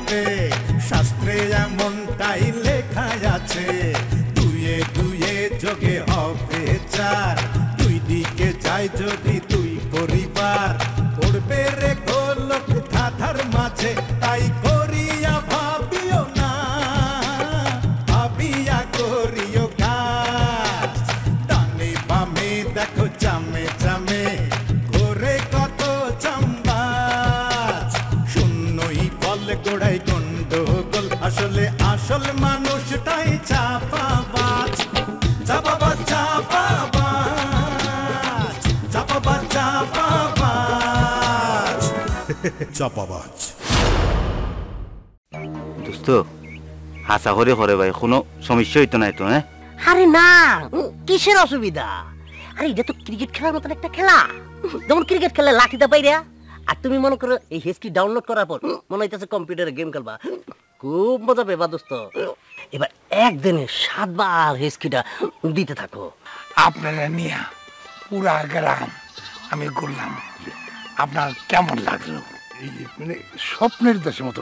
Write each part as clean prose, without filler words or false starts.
মতে শাস্ত্রে এমনটাই লেখা আছে, দুয়ে দুয়ে যোগে হবে চার, দুই দিকে যায় যদি দুই পরিবার, পড়বে রে গোলক ধাঁধার মাঝে, তাই করিয়া ভাবিও না, ভাবিয়া করিও কাজ। ডানে বামে দেখো চামে চামে ঘোরে কত চাম্বাজ, শূন্যই বল গোড়াই গন্ডগোল, আসলে আসল মানুষটাই চাপাবাজ। চাপাবাজ চাপাবাজ চাপাবাজ চাপাবাজ চাপাবাজ। দোস্ত হাসা হরে হরে ভাই কোনো সমস্যা হইতো না তো? হ্যাঁ আরে না, কিসের অসুবিধা? আরে এটা তো ক্রিকেট খেলার মতন একটা খেলা, যেমন ক্রিকেট খেলে লাঠিটা বাইরে, আর তুমি মনে করো এই হেসকি ডাউনলোড করার পর মনে হইতেছে কম্পিউটারে গেম খেলবা, খুব মজা পেবা দোস্ত। এবার একদিনে 7 বার হেসকিটা দিতে থাকো। আপনারা নিয়ে পুরা গ্রাম আমি ঘুরলাম, আপনার কেমন লাগলো? মানে স্বপ্নের দেশের মতো।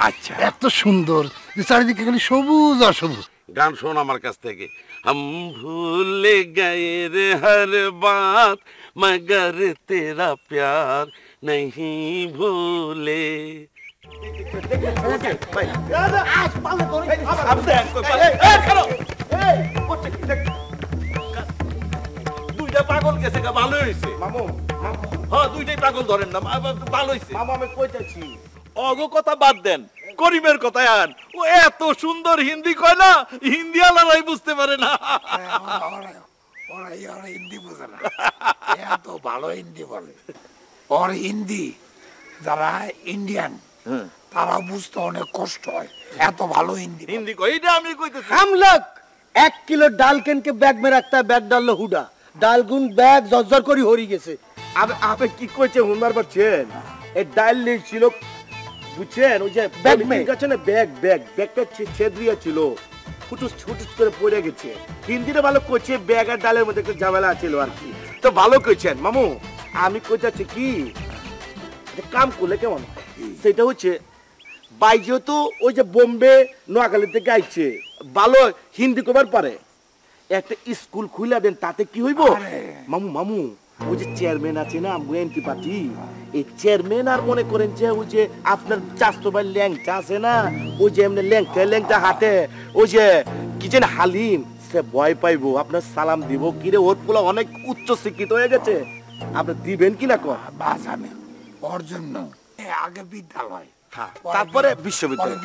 আচ্ছা, এত সুন্দর যে চারিদিকে খালি সবুজ আর সবুজ। গান শোন আমার কাছ থেকে। हम भूल गए रे हर बात मगर तेरा प्यार नहीं भूले। দুইটা পাগল গেছে, ভালো হয়েছে মামু। হ্যাঁ দুইটাই পাগল ধরেন না, ভালো হয়েছে মামু। আমি কইতেছি অগো কথা বাদ দেন, করিমের কথা আন। ও এত সুন্দর হিন্দি কয় না, হিন্দি আলারাই বুঝতে পারে না। ওরা হিন্দি বোঝে না, এত ভালো হিন্দি বলে। ওর হিন্দি যারা ইন্ডিয়ান তারা বুঝতে অনেক কষ্ট হয়, এত ভালো হিন্দি হিন্দি কয়। এটা আমি কইতেছি। हम लोग 1 किलो डाल केन के बैग में रखता है, बैग डाल लो हुडा डाल गुन बैग जर्जर करी हरी गेছে। আপনি কি কইছে হুনবার পাচ্ছেন? এই ডাল ছিল বুঝছেন, ওই যে ব্যাগ মে কাছে না, ব্যাগটা ছেদরিয়া ছিল, ফুটুস ফুটুস করে পড়ে গেছে। হিন্দিতে ভালো কইছে, ব্যাগ আর ডালের মধ্যে একটা ঝামেলা ছিল আর কি। তো ভালো কইছেন মামু। আমি কইতাছি কি কাম করলে কেমন, সেটা হচ্ছে ভাই যেহেতু ওই যে বোম্বে নোয়াখালী থেকে আইছে, ভালো হিন্দি কবার পারে, একটা স্কুল খুলে দেন, তাতে কি হইব মামু? ওই যে চেয়ারম্যান আছে না এমপি পার্টি, এই চেয়ারম্যান আর মনে করেন যে ওই যে আপনার চাস্তো ভাই ল্যাংটা আছে না, ওই যে এমনি ল্যাংটা হাতে ওই যে কি যেন হালিম, সে ভয় পাইবো, আপনার সালাম দিব কিরে, ওর পোলা অনেক উচ্চ শিক্ষিত হয়ে গেছে, আপনি দিবেন কিনা কর? বাসানে ওর জন্য আগে বিদ্যালয়, তারপরে বিশ্ববিদ্যালয়,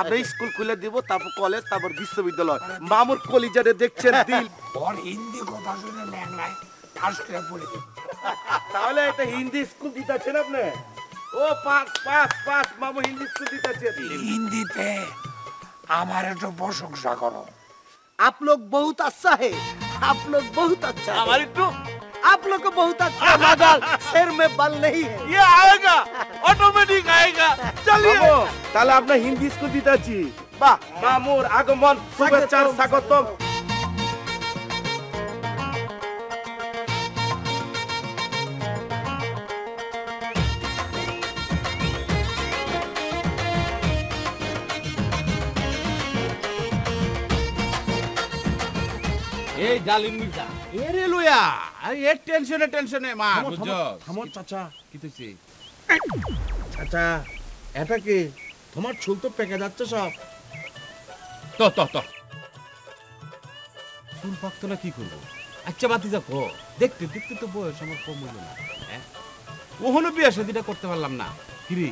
আপনি স্কুল খুলে দিব, তারপর কলেজ, তারপর বিশ্ববিদ্যালয়। মামুর কলিজারে দেখছেন দিল। ওর হিন্দি কথা শুনে ল্যাংড়ায় ঠাস করে পড়ে দিল। তাহলে একটা হিন্দি স্কুল দিতেছেন আপনি? ও পাস পাস পাস মামু, হিন্দি স্কুল দিতেছেন। হিন্দিতে আমার একটু প্রশংসা করো। आप लोग बहुत अच्छा है, आप लोग बहुत अच्छा है, আমার একটু आप लोग को बहुत अच्छा है, मगर सिर में बल नहीं है। ये आएगा, ऑटोमेटिक आएगा। चलिए মামু, তাহলে আপনার হিন্দি স্কুল দিতেছি। বাহ, মামুর আগমন, শুভেচ্ছা, স্বাগতম। এই ডালিম মির্জা এরে লইয়া আরে এর টেনশনে মা বুঝছো। থামো চাচা। কি তুইছি চাচা, এটা কি তোমার চুল তো পেকে যাচ্ছে সব। তো চুল পাকতো না কি করবো? আচ্ছা বাতি যা কো, দেখতে তো বয়স আমার কম হইল না। হ্যাঁ ওহনো বিয়া শাদিটা করতে পারলাম না। কিরে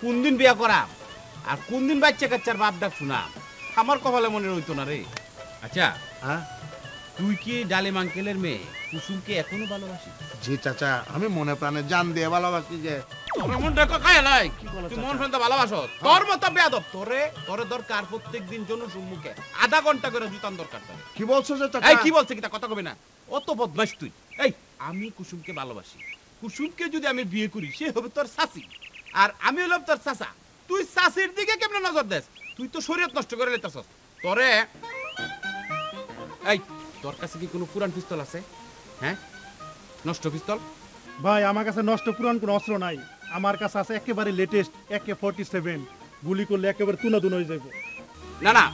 কোন দিন বিয়া করাম আর কোন দিন বাচ্চা কাচ্চার বাপ ডাক শুনাম, আমার কপালে মনে হইতো না রে। আচ্ছা হ্যাঁ, তুই কি ডালিম আঙ্কেলের মেয়ে কুসুমকে এখনো ভালোবাসিস? জি চাচা, আমি মনে প্রাণে জান দিয়ে ভালোবাসি। যে তোর মনটা কাকায় নাই, তুই মন শুনতে ভালোবাসো, তোর মতো বেয়াদব তোরে দরকার প্রত্যেকদিন জন্য সম্মুখে আধা ঘন্টা করে জুতান দরকার তোর। কি বলছো যে চাচা? এই কি বলছে কি তা কথা কবি না, অত বদমাইশ তুই। এই আমি কুসুমকে ভালোবাসি, কুসুমকে যদি আমি বিয়ে করি সে হবে তোর শাশি, আর আমি হলাম তোর চাচা। তুই শাশির দিকে কেমনে নজর দেস? তুই তো শরীয়ত নষ্ট করে লেতাছস তোরে। এই তোর কাছে কি কোনো পুরান পিস্তল আছে? হ্যাঁ নষ্ট পিস্তল? ভাই আমার কাছে নষ্ট পুরান কোনো অস্ত্র নাই, আমার কাছে আছে একেবারে লেটেস্ট AK-47 গুলি করলে একেবারে তুনা তুনা হয়ে যাইব। না না,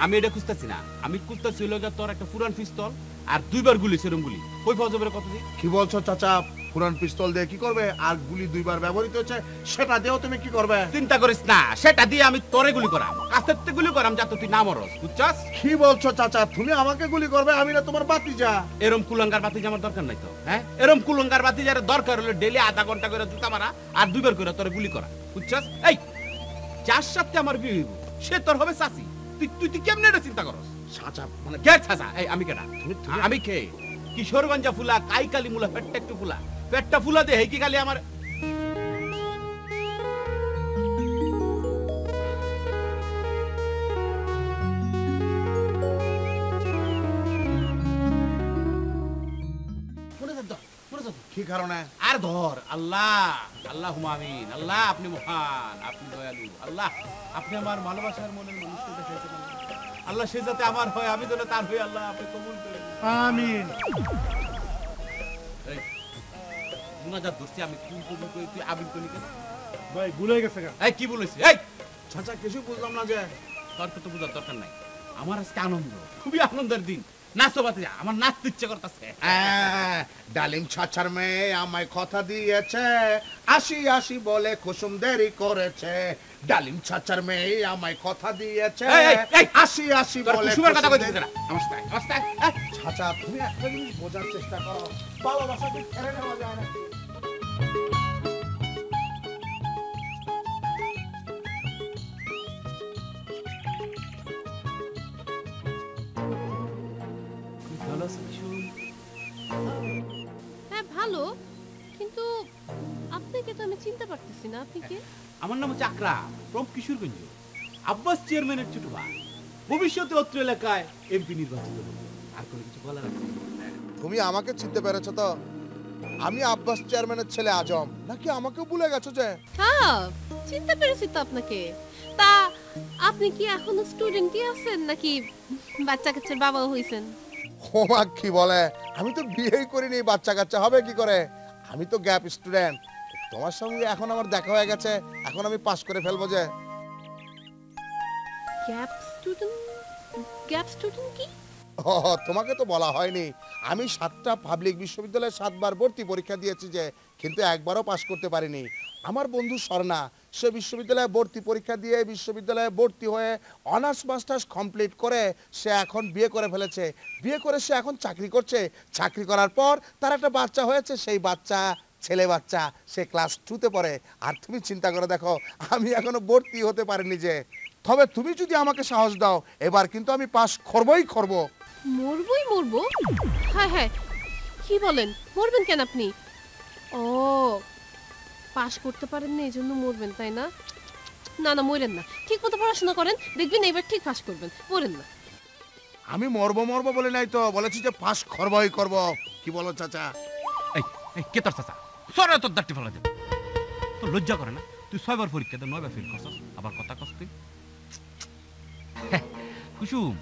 আমি এটা খুঁজতেছি না, আমি খুঁজতেছি হলো গিয়ে তোর একটা পুরান পিস্তল আর 2 বার গুলি, সেরকম গুলি। কই পাওয়া যাবে কত দিন? কি বলছো চাচা? পুরান পিস্তল দিয়ে কি করবে? আর গুলি 2 বার ব্যবহৃত হচ্ছে, সেটা দিয়েও তুমি কি করবে? চিন্তা করিস না, সেটা দিয়ে আমি তোরে গুলি করাম, কাছের থেকে গুলি করাম যাতে তুই না মরস, বুঝছস? কি বলছো চাচা? তুমি আমাকে গুলি করবে, আমি না তোমার ভাতিজা। এরম কুলঙ্গার বাতি আমার দরকার নাই তো, হ্যাঁ? এরম কুলঙ্গার বাতি যার দরকার হলে ডেইলি আধা ঘন্টা করে জুতা মারা আর 2 বার করে তোরে গুলি করা, বুঝছস? এই যার সাথে আমার বিয়ে হইব সে তোর হবে চাচি, তুই কেমনে এটা চিন্তা করস? চাচা মানে কে চাচা? এই আমি কেনা, আমি কে? কিশোরগঞ্জা ফুলা, কাইকালি মুলা, পেটটা একটু ফুলা, পেটটা ফুলা দে হেই কি খালি আমার কি কারণে? আর ধর আল্লাহ, আল্লাহুম্মা আমিন। আল্লাহ আপনি মহান, আপনি দয়ালু। আল্লাহ আপনি আমার ভালোবাসার মনের মানুষকে দেখাইছেন। আল্লাহ সে যাতে আমার হয়, আমি যেন তার হই, আল্লাহ আপনি কবুল করেন। আমিন। এই মুনাজাত ধরছি আমি, তুই আমিন করি কেন? ভাই ভুলে গেছে গা। এই কি বলেছি? এই চাচা কিছু বুঝলাম না যে। তোর তো বোঝার দরকার নাই, আমার আজকে আনন্দ, খুবই আনন্দের দিন। নাচো বাতি, আমার নাচতে ইচ্ছে করতেছে। ডালিম চাচার মেয়ে আমায় কথা দিয়েছে, আসি আসি বলে কুসুম দেরি করেছে। ডালিম চাচার মেয়ে আমায় কথা দিয়েছে, আসি আসি বলে কুসুমের কথা কইছিস না আমার সাথে, আমার সাথে। চাচা তুমি একটা জিনিস বোঝার চেষ্টা করো, ভালোবাসাকে ছেড়ে নেওয়া যায় না। ভালো আছো কুসুম? হ্যাঁ ভালো, কিন্তু আপনাকে তো আমি চিনতে পারতেছি না, আপনি কে? আমার নাম হচ্ছে আকরাম, ফ্রম কিশোরগঞ্জ, আব্বাস চেয়ারম্যানের ছোট ভাই। ভবিষ্যতে অত্র এলাকায় এমপি নির্বাচিত হবে। আর কোনো কিছু বলার আছে? তুমি আমাকে চিনতে পেরেছো তো? আমি আব্বাস চেয়ারম্যানের ছেলে আজম, নাকি আমাকে ভুলে গেছো যে? হ্যাঁ চিনতে পেরেছি তো আপনাকে। তা আপনি কি এখনো স্টুডেন্টই আছেন নাকি বাচ্চা কাচ্চার বাবা হইছেন? হোমা কি বলে, আমি তো বিয়েই করিনি, বাচ্চা কাচ্চা হবে কি করে? আমি তো গ্যাপ স্টুডেন্ট। তোমার সঙ্গে এখন আমার দেখা হয়ে গেছে, এখন আমি পাস করে ফেলবো যে। Gap student? গ্যাপ স্টুডেন্ট কি? ও তোমাকে তো বলা হয়নি, আমি 7টা পাবলিক বিশ্ববিদ্যালয়ে 7 বার ভর্তি পরীক্ষা দিয়েছি যে, কিন্তু একবারও পাস করতে পারিনি। আমার বন্ধু স্বর্ণা, সে বিশ্ববিদ্যালয়ে ভর্তি পরীক্ষা দিয়ে বিশ্ববিদ্যালয়ে ভর্তি হয়ে অনার্স মাস্টার্স কমপ্লিট করে সে এখন বিয়ে করে ফেলেছে। বিয়ে করে সে এখন চাকরি করছে। চাকরি করার পর তার একটা বাচ্চা হয়েছে, সেই বাচ্চা ছেলে বাচ্চা, সে ক্লাস 2তে পড়ে। আর তুমি চিন্তা করে দেখো, আমি এখনো ভর্তি হতে পারিনি যে। তবে তুমি যদি আমাকে সাহস দাও, এবার কিন্তু আমি পাস করবই করব। মরবই মরবো? হ্যাঁ হ্যাঁ, কি বলেন, মরবেন কেন আপনি? ও পাস করতে পারেন না এজন্য মরবেন, তাই না? না না মরেন না, ঠিক মতো পড়াশোনা করেন, দেখবেন এবার ঠিক পাস করবেন, মরেন না। আমি মরবো মরবো বলে নাই তো, বলেছি যে পাস করবই করব। কি বলো চাচা? এই কে তোর চাচা? সরে তোর দাঁড়টি ফেলা দেব। তোর লজ্জা করে না? তুই 6 বার পরীক্ষা দে, 9 বার ফেল করছস, আবার কথা কস তুই? কুসুম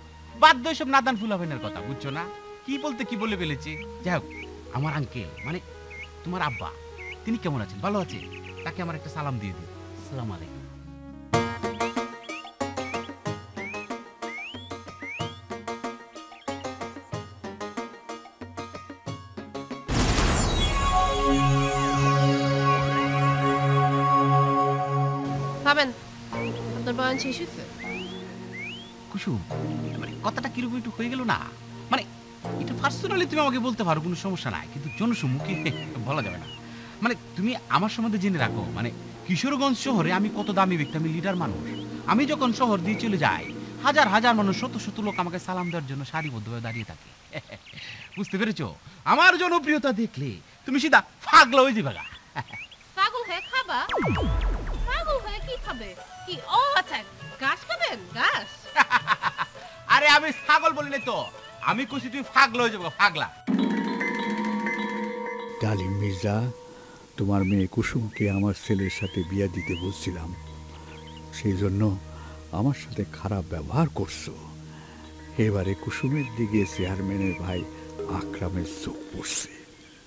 বাদ দে সব নাদান ফুলাফেনের কথা, বুঝছো না? কি বলতে কি বলে ফেলেছি। যাই হোক, আমার আঙ্কেল মানে তোমার আব্বা, তিনি কেমন আছেন? ভালো আছে? তাকে আমার একটা সালাম দিয়ে দিন। আসসালামু আলাইকুম। ভাবেন আপনার বয়ান শেষ হয়েছে? কুসুম মানে কথাটা কিরকম একটু হয়ে গেল না, মানে এটা পার্সোনালি তুমি আমাকে বলতে পারো, কোনো সমস্যা নাই, কিন্তু জনসম্মুখে বলা যাবে না। মানে তুমি আমার সম্বন্ধে জেনে রাখো, মানে কিশোরগঞ্জ শহরে আমি কত দামি ব্যক্তি, আমি লিডার মানুষ। আমি যখন শহর দিয়ে চলে যাই, হাজার হাজার মানুষ, শত শত লোক আমাকে সালাম দেওয়ার জন্য সারিবদ্ধভাবে দাঁড়িয়ে থাকে। বুঝতে পেরেছো? আমার জনপ্রিয়তা দেখলে তুমি সিধা পাগলা হয়ে যাবে। পাগল হয়ে খাবা? পাগল হয়ে কি খাবে? কি ও আচ্ছা ঘাস খাবেন? ঘাস? আরে আমি ছাগল বলি নাই তো, আমি কইছি তুই পাগলা হয়ে যাবে, পাগলা। ডালিম মির্জা, তোমার মেয়ে কুসুমকে আমার ছেলের সাথে বিয়ে দিতে বলছিলাম, সেই জন্য আমার সাথে খারাপ ব্যবহার করছো। এবারে কুসুমের দিকে চেয়ারম্যানের ভাই আকরামের চোখ পড়ছে।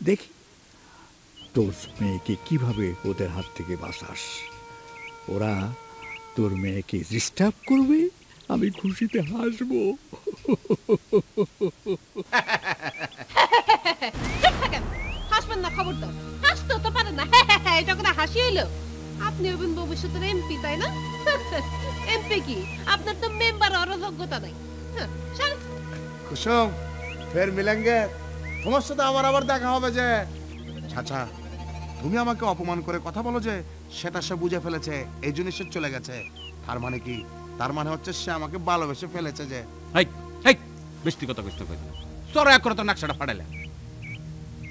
দেখি তোর মেয়েকে কিভাবে ওদের হাত থেকে বাঁচাস। ওরা তোর মেয়েকে ডিস্টার্ব করবে, আমি খুশিতে হাসবো। হাসবেন না, খবর দাও। হাসতে তো পারে না, এটা কোনো হাসি হইলো? আপনি হবেন ভবিষ্যতের এমপি, তাই না? এমপি কি, আপনার তো মেম্বার হওয়ার যোগ্যতা নাই। কুসুম ফের মিলেঙ্গে, তোমার সাথে আবার দেখা হবে যে। চাচা তুমি আমাকে অপমান করে কথা বলো যে, সেটা সে বুঝে ফেলেছে, এই জন্য সে চলে গেছে। তার মানে কি? তার মানে হচ্ছে সে আমাকে ভালোবেসে ফেলেছে যে। বেশি কথা কইতে কই তোর এক করে তো নাকশাটা ফাটাইলে।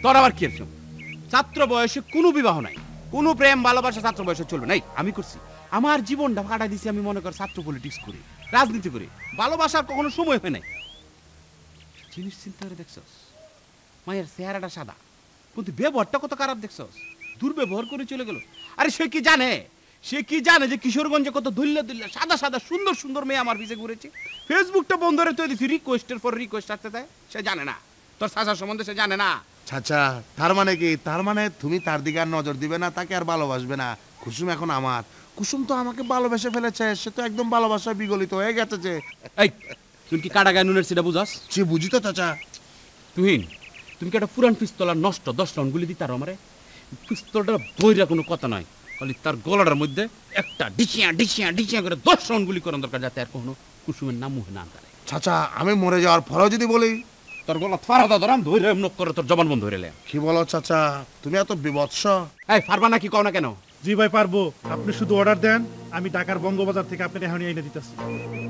তোর আবার কি এরকম? ছাত্র বয়সে কোনো বিবাহ নাই, কোনো প্রেম ভালোবাসা ছাত্র বয়সে চলবে নাই। আমি করছি, আমার জীবনটা কাটাই দিছি আমি মনে কর ছাত্র পলিটিক্স করি, রাজনীতি করি, ভালোবাসার কখনো সময় হয় নাই। জিনিস চিন্তা করে দেখছস, মায়ের চেহারাটা সাদা কিন্তু ব্যবহারটা কত খারাপ দেখছস, দুর্ব্যবহার করে চলে গেল। আরে সে কি জানে যে কিশোরগঞ্জে কত দুল্লা সাদা সাদা সুন্দর সুন্দর মেয়ে আমার পিছে ঘুরেছে। ফেসবুকটা বন্ধ করে তৈরি রিকোয়েস্টের পর রিকোয়েস্ট আসতে দেয়, সে জানে না তোর চাচার সম্বন্ধে, সে জানে না। চাচা তার মানে কি? তার মানে তুমি তার দিকে আর নজর দিবে না, তাকে আর ভালোবাসবে না। কুসুম এখন আমার। কুসুম তো আমাকে ভালোবেসে ফেলেছে, সে তো একদম ভালোবাসায় বিগলিত হয়ে গেছে যে। এই তুই কি কাটা গায়ে নুনের সেটা বুঝাস? সে বুঝি তো চাচা। তুমি কি একটা পুরান পিস্তল আর নষ্ট 10 রাউন্ড গুলি দিতে পারো আমারে? পিস্তলটা ধৈর্য কোনো কথা নয়, খালি তার গলাটার মধ্যে একটা ডিচিয়া করে 10 রাউন্ড গুলি করার দরকার, যাতে আর কখনো কুসুমের নাম মুখে না আনতে। চাচা আমি মরে যাওয়ার পরেও যদি বলি তোর গলা ফাড়া ধরাম, ধৈর্য নক করে তোর জবান বন্ধ হইলে। কি বলো চাচা, তুমি এত বিভৎস? এই পারবা না কি কও না কেন? জি ভাই পারবো, আপনি শুধু অর্ডার দেন, আমি ঢাকার বঙ্গবাজার থেকে আপনাকে এখনই এনে দিতেছি।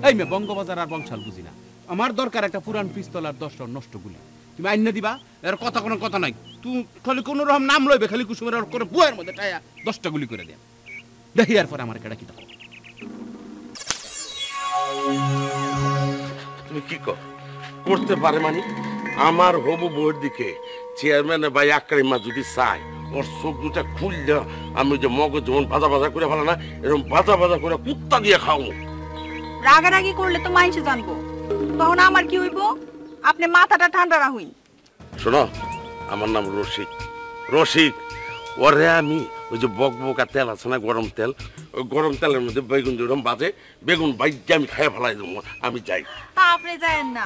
এই মে বঙ্গবাজার আর বংশাল বুঝি না, আমার দরকার একটা পুরান পিস্তল আর 10 রাউন্ড নষ্ট গুলি। তুমি আইনা দিবা, এর কথা কোনো কথা নাই। তুই খালি কোন রকম নাম লইবে, খালি কুসুমের করে বুয়ের মধ্যে টায়া 10টা গুলি করে দেন, দেখি আর পরে আমার কেডা কি দাও। তুমি কি করতে পারে মানে? আমার হবু বউয়ের দিকে চেয়ারম্যানের ভাই আকরিমা যদি চায়, ওর চোখ দুটা খুললে আমি যে মগজ যেমন বাজা করে ফেলা না, এরকম বাজা করে কুত্তা দিয়ে খাও। রাগারাগি করলে তো মাইনসে জানবো, তখন আমার কি হইব? আপনি মাথাটা ঠান্ডা রাখুন। শোনো, আমার নাম রসিক। ওরে আমি ওই যে বকবকা তেল আছে না, গরম তেল, ওই গরম তেলের মধ্যে বেগুন যেরকম বাজে, বেগুন বাইকে আমি খাইয়া ফেলাই দেবো। আমি যাই। আপনি যায়েন না,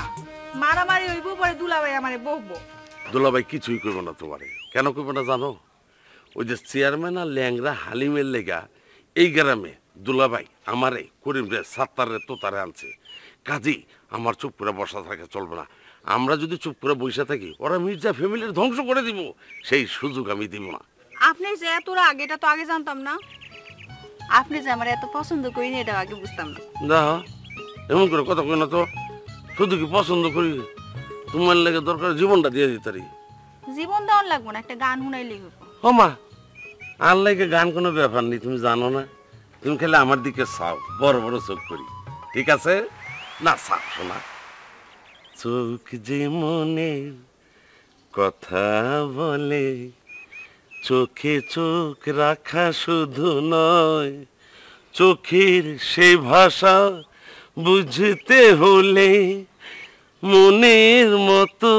মারামারি হইব, পরে দুলাভাই আমারে বকবো। দুলাভাই কিছুই করবো না তোমারে। কেন করবো না জানো? ওই যে চেয়ারম্যান আর ল্যাংরা হালিমের লেগা এই গ্রামে দুলাভাই আমারে করিম রে সাত্তারে তোতারে আনছে। কাজী আমার চুপ করে বসা থাকে চলবে না। আমরা যদি চুপ করে বসে থাকি, ওরা মির্জা ফ্যামিলির ধ্বংস করে দিব, সেই সুযোগ আমি দিব না। আপনি যে এত রাগ, এটা তো আগে জানতাম না। আপনি যে আমার এত পছন্দ করি না, এটা আগে বুঝতাম না। না এমন করে কথা কই না তো। শুধু কি পছন্দ করি, তোমার লেগে দরকার জীবনটা দিয়ে দিতারি। জীবন দেওয়ার লাগবো না, একটা গান শুনাই লিখব। ও মা, আর লাগে গান কোনো ব্যাপার নেই, তুমি জানো না। তুমি খেলে আমার দিকে চাও, বড় বড় চোখ করি, ঠিক আছে না? চাও শোনা, চোখ যে মনের কথা বলে, চোখে চোখ রাখা শুধু নয়, চোখের সেই ভাষা বুঝতে হলে মনের মতো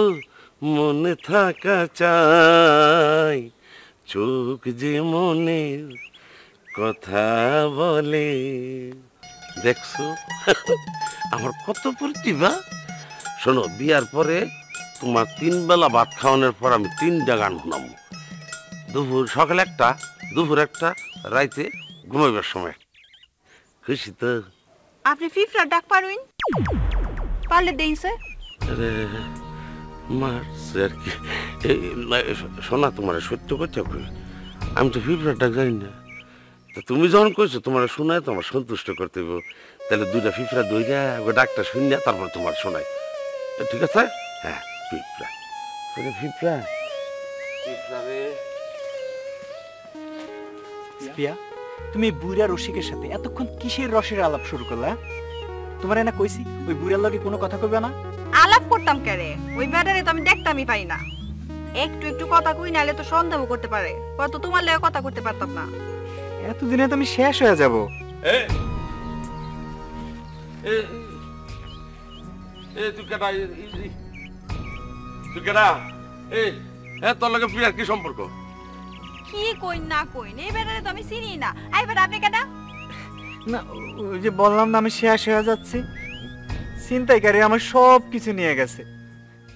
মনে থাকা চাই। চোখ যে মনের কথা বলে। দেখছো আমার কত প্রতিভা। শোনো, বিয়ার পরে তোমার 3 বেলা ভাত খাওয়ানোর পর আমি 3টা গান শোনাবো। সকালে একটা, দুপুর একটা, রাইতে ঘুমাইবার সময়। খুশি তো? আপনি ফিফরা ডাক পারুন? পারলে দেন স্যার। আরে মারছে আর কি। শোনা, তোমার সত্য কথা কই, আমি তো ফিফরা ডাক জানি না। তা তুমি যখন কইছো তোমার শোনায়, তোমার সন্তুষ্ট করতে হবে, তাহলে 2টা ফিফরা দইরা ডাকটা শুনিয়া তারপর তোমার শোনাই, ঠিক আছে? হ্যাঁ, ফিফরা ফিফরা ফিফরা রে। প্রিয়া, তুমি বুড়া রসিকের সাথে এতক্ষণ কিসের রসের আলাপ শুরু করলা? তোমার না কইছি ওই বুড়ার লগে কোনো কথা কইবে না। আলাপ করতাম কেরে? ওই ব্যাটারে তো আমি দেখতামই পাই না। একটু একটু কথা কই, নালে তো সন্দেহ করতে পারে। কত তোমার লগে কথা করতে পারতাম না। এতদিনে তো আমি শেষ হয়ে যাব। তুই কেডা? তুই কেডা? তোর লগে প্রিয়ার কি সম্পর্ক? কি কই না কই, এই ব্যাটারে তো আমি চিনি না। এই বেটা, আপনি কেডা? না ওই যে বললাম না আমি শেষ হয়ে যাচ্ছি, ছিনতাইকারী আমার সব কিছু নিয়ে গেছে,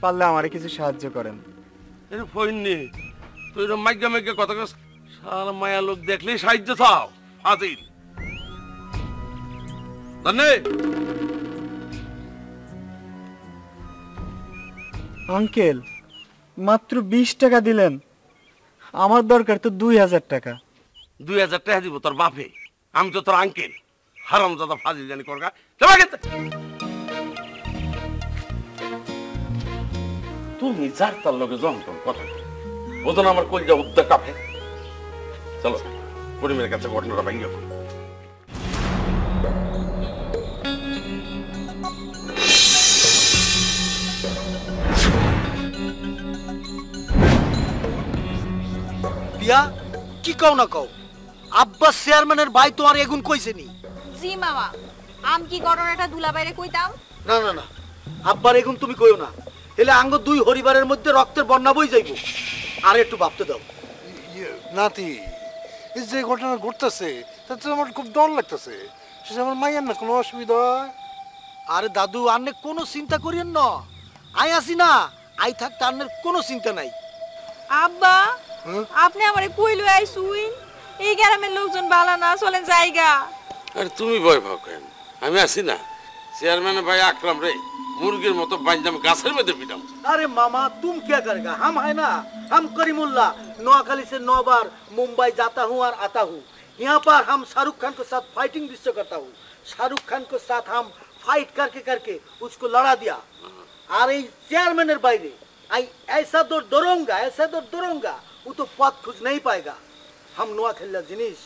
পারলে আমারে কিছু সাহায্য করেন। এর ফইনি তুই এরকম মাইগা মাইগা কথা কস, শালা মায়া লোক দেখলেই সাহায্য চাও, ফাজিল। জানে আঙ্কেল মাত্র 20 টাকা দিলেন, আমার দরকার তো 2000 টাকা। 2000 টাকা দিব তোর বাপে, আমি তো তোর আঙ্কেল, হারামজাদা ফাজিল জানি করগা। তুমি যার তার লগে যন্ত্রণ কথা ওজন আমার কলজা উদ্দা কাঁপে। চলো করিমের কাছে ঘটনাটা ভাঙ্গা করি। বিয়া কি কও না কও, আব্বাস চেয়ারম্যানের ভাই তোমার এগুন কইছে নি? জি মামা, আম কি ঘটনাটা দুলাভাইরে কইতাম? না না না, আব্বার এগুন তুমি কইও না, হেলে আঙ্গ দুই হরিবারের মধ্যে রক্তের বন্যা বই যাইব। আর একটু ভাবতে দাও। নাতি এই যে ঘটনা ঘটতেছে তাতে আমার খুব ডর লাগতেছে, সেটা আমার মাইয়ার না কোনো অসুবিধা হয়? আরে দাদু আন্নে কোনো চিন্তা করিয়েন না, আই আসি না, আই থাকতে আন্নের কোনো চিন্তা নাই। আব্বা আপনি আমারে কইলো আইছুই, এই গ্রামের লোকজন ভালো না, চলেন জায়গা। আরে তুমি ভয় পাও কেন, আমি আছি না। চেয়ারম্যানের ভাই আকরাম রে মুরগির মতো বাইন্দাম গাছের মধ্যে পিটাম। अरे मामा तुम क्या करेगा, हम है ना, हम करीमुल्ला नौखाली से 9 बार मुंबई जाता हूँ और आता हूँ। यहाँ पर हम शाहरुख खान के साथ फाइटिंग दृश्य करता हूँ, शाहरुख खान के साथ हम फाइट करके करके उसको लड़ा दिया। और चेयरमैन बाहर आई ऐसा तो डरूंगा वो तो पद खोज नहीं पाएगा। हम नौखाली जिनिस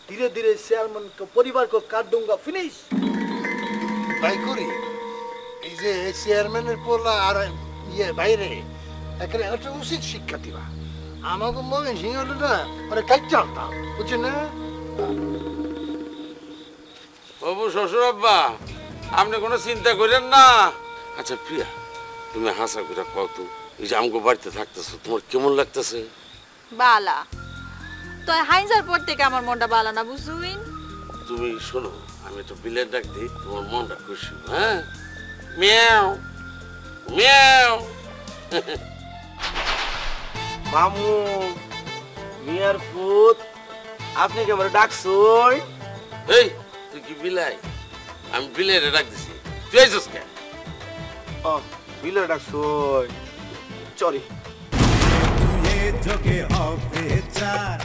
धीरे धीरे चेयरमैन को परिवार को काट दूंगा, फिनिश। তাই করি এই যে চেয়ারম্যানের পোলা আর ইয়ে বাইরে এখানে একটা উচিত শিক্ষা দিবা। আমাকে মনে সিংহ না মানে কাইটা আনতাম, বুঝছেন না? বাবু শ্বশুর আব্বা আপনি কোনো চিন্তা করেন না। আচ্ছা প্রিয়া তুমি হাসা করে কত এই যে আমগো বাড়িতে থাকতেছো তোমার কেমন লাগতেছে? বালা তো হাইজার পর থেকে আমার মনটা বালা না, বুঝুইন? তুমি শোনো আমি একটা বিলের ডাক দিই, তোমার মনটা খুশি। হ্যাঁ মিয়াও মিয়াও। মামু মিয়ার পুত আপনি কি আমার ডাকছই? এই তুই কি বিলাই? আমি বিলের ডাক দিছি, তুই আইছস কেন? ও বিলের ডাকছই, সরি। তুই যোগে হবে চার